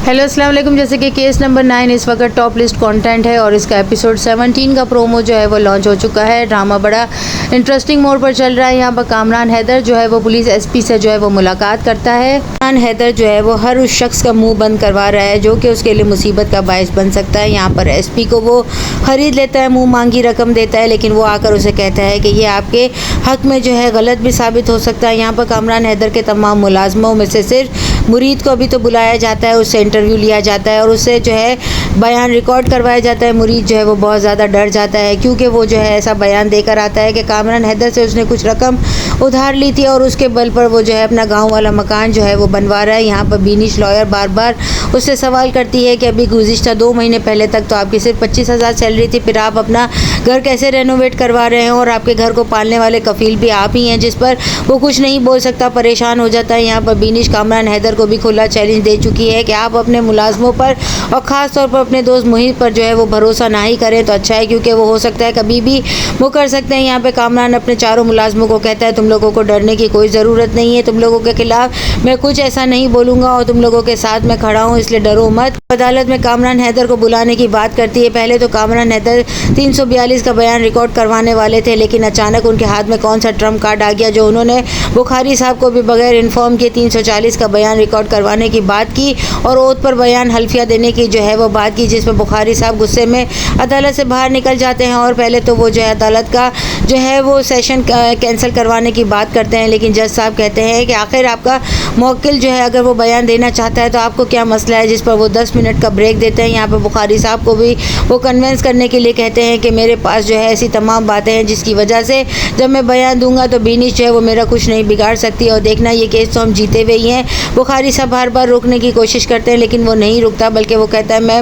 Hello अस्सलाम वालेकुम। जैसे कि केस नंबर 9 इस वक्त टॉप लिस्ट कंटेंट है और इसका एपिसोड 17 का प्रोमो जो है वो लॉन्च हो चुका है। ड्रामा बड़ा इंटरेस्टिंग मोड पर चल रहा है। यहाँ पर कामरान हैदर जो है वो पुलिस एसपी से जो है वो मुलाकात करता है। कामरान हैदर जो है वो हर उस शख्स का मुंह बंद करवा रहा है जो कि उसके लिए मुसीबत का बायस बन सकता है। यहाँ पर एसपी को वो खरीद लेता है, मुँह मांगी रकम देता है, लेकिन वो आकर उसे कहता है कि ये आपके हक में जो है गलत भी साबित हो सकता है। यहाँ पर कामरान हैदर के तमाम मुलाजमों में से सिर्फ मुरीद को अभी तो बुलाया जाता है, उससे इंटरव्यू लिया जाता है और उससे जो है बयान रिकॉर्ड करवाया जाता है। मुरीद जो है वो बहुत ज़्यादा डर जाता है क्योंकि वो जो है ऐसा बयान देकर आता है कि कामरान हैदर से उसने कुछ रकम उधार ली थी और उसके बल पर वो जो है अपना गांव वाला मकान जो है वो बनवा रहा है। यहाँ पर बीनिश लॉयर बार बार उससे सवाल करती है कि अभी गुज़िश्ता 2 महीने पहले तक तो आपकी सिर्फ 25,000 सैलरी थी, फिर आप अपना घर कैसे रेनोवेट करवा रहे हैं और आपके घर को पालने वाले कफील भी आप ही हैं, जिस पर वो कुछ नहीं बोल सकता, परेशान हो जाता है। यहाँ पर बीनिश कामरान हैदर को भी खुला चैलेंज दे चुकी है कि आप अपने मुलाजमों पर और ख़ास तौर पर अपने दोस्त मुहित पर जो है वो भरोसा ना ही करें तो अच्छा है, क्योंकि वो हो सकता है कभी भी वो कर सकते हैं। यहाँ पे कामरान अपने चारों मुलाजमों को कहता है तुम लोगों को डरने की कोई ज़रूरत नहीं है, तुम लोगों के खिलाफ मैं कुछ ऐसा नहीं बोलूँगा और तुम लोगों के साथ मैं खड़ा हूँ, इसलिए डरो मत। अदालत में कामरान हैदर को बुलाने की बात करती है। पहले तो कामरान हैदर 342 का बयान रिकॉर्ड करवाने वाले थे, लेकिन अचानक उनके हाथ में कौन सा ट्रम्प कार्ड आ गया जो उन्होंने बुखारी साहब को भी बगैर इन्फॉर्म किए 340 का बयान रिकॉर्ड करवाने की बात की और ओथ पर बयान हल्फिया देने की जो है वो बात की, जिस पर बुखारी साहब गुस्से में अदालत से बाहर निकल जाते हैं और पहले तो वो जो है अदालत का जो है वो सेशन कैंसिल करवाने की बात करते हैं। लेकिन जज साहब कहते हैं कि आखिर आपका मौक्किल जो है अगर वो बयान देना चाहता है तो आपको क्या मसला है, जिस पर वो 10 मिनट का ब्रेक देते हैं। यहाँ पर बुखारी साहब को भी वो कन्विंस करने के लिए कहते हैं कि मेरे पास जो है ऐसी तमाम बातें हैं जिसकी वजह से जब मैं बयान दूंगा तो बीनिश जो है वो मेरा कुछ नहीं बिगाड़ सकती और देखना ये केस तो हम जीते हुए ही हैं। बुखारी साहब बार बार रोकने की कोशिश करते हैं लेकिन वो नहीं रुकता, बल्कि वो कहता है मैं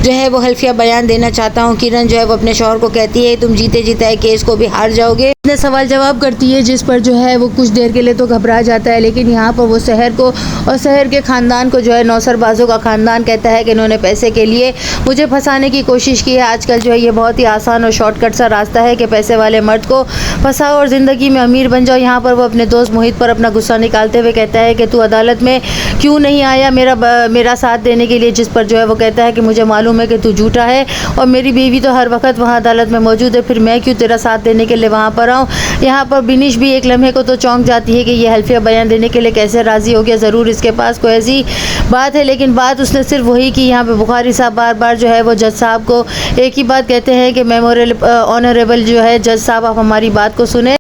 जो है वो हल्फिया बयान देना चाहता हूँ। किरण जो है वो अपने शौहर को कहती है तुम जीते जीते केस को भी हार जाओगे। इतने सवाल जवाब करती है जिस पर जो है वो कुछ देर के लिए तो घबरा जाता है, लेकिन यहाँ पर वो शहर को और शहर के ख़ानदान को जो है नौसरबाजों का ख़ानदान कहता है कि इन्होंने पैसे के लिए मुझे फंसाने की कोशिश की है। आजकल जो है ये बहुत ही आसान और शॉर्टकट सा रास्ता है कि पैसे वाले मर्द को फंसाओ और ज़िंदगी में अमीर बन जाओ। यहाँ पर वो अपने दोस्त मोहित पर अपना गुस्सा निकालते हुए कहता है कि तू अदालत में क्यों नहीं आया मेरा साथ देने के लिए, जिस पर जो है वो कहता है कि मुझे मालूम है कि तू झूठा है और मेरी बीवी तो हर वक्त वहाँ अदालत में मौजूद है, फिर मैं क्यों तेरा साथ देने के लिए वहाँ पर आऊँ। यहाँ पर बिनिश भी एक लम्हे को तो चौंक जाती है कि ये हल्फिया बयान देने के लिए कैसे राज़ी हो गया, ज़रूर इसके पास कोई ऐसी बात है। लेकिन बात उसने सिर्फ वही की। यहाँ पे बुखारी साहब बार बार जो है वो जज साहब को एक ही बात कहते हैं कि ऑनरेबल जो है जज साहब आप हमारी बात को सुने।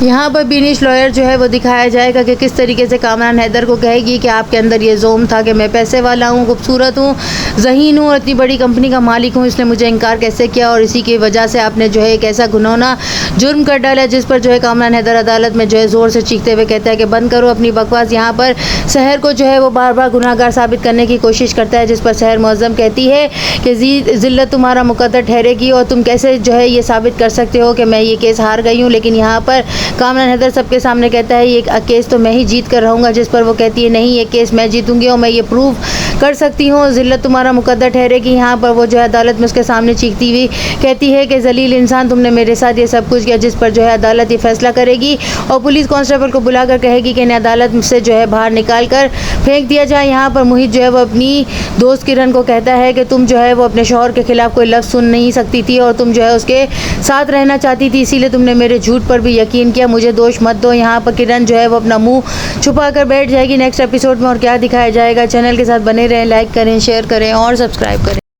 यहाँ पर बीनिश लॉयर जो है वो दिखाया जाएगा कि किस तरीके से कामरान हैदर को कहेगी कि आपके अंदर ये जोम था कि मैं पैसे वाला हूँ, खूबसूरत हूँ, ज़हीन हूँ और इतनी बड़ी कंपनी का मालिक हूँ, इसने मुझे इनकार कैसे किया और इसी की वजह से आपने जो है एक ऐसा घिनौना जुर्म कर डाला, जिस पर जो है कामरान हैदर अदालत में जो है ज़ोर से चीखते हुए कहता है कि बंद करो अपनी बकवास। यहाँ पर शहर को जो है वो बार बार गुनाहगार साबित करने की कोशिश करता है, जिस पर शहर मुअज़्ज़म कहती है कि ज़िल्लत तुम्हारा मुकद्दर ठहरेगी और तुम कैसे जो है ये साबित कर सकते हो कि मैं ये केस हार गई हूँ। लेकिन यहाँ पर कामरान हैदर सबके सामने कहता है ये केस तो मैं ही जीत कर रहूँगा, जिस पर वो कहती है नहीं ये केस मैं जीतूंगी और मैं ये प्रूव कर सकती हूँ, ज़िल्लत तुम्हारा मुकद्दर ठहरेगी। यहाँ पर वो जो है अदालत में उसके सामने चीखती हुई कहती है कि जलील इंसान तुमने मेरे साथ ये सब कुछ किया, जिस पर जो है अदालत ये फैसला करेगी और पुलिस कांस्टेबल को बुलाकर कहेगी कि इन्हें अदालत से जो है बाहर निकाल कर फेंक दिया जाए। यहाँ पर मोहित जो है वो अपनी दोस्त किरण को कहता है कि तुम जो है वो अपने शौहर के खिलाफ कोई लफ्ज़ सुन नहीं सकती थी और तुम जो है उसके साथ रहना चाहती थी, इसीलिए तुमने मेरे झूठ पर भी यकीन किया, मुझे दोष मत दो। यहाँ पर किरण जो है वो अपना मुंह छुपा कर बैठ जाएगी। नेक्स्ट एपिसोड में और क्या दिखाया जाएगा, चैनल के साथ बने रहें, लाइक करें, शेयर करें और सब्सक्राइब करें।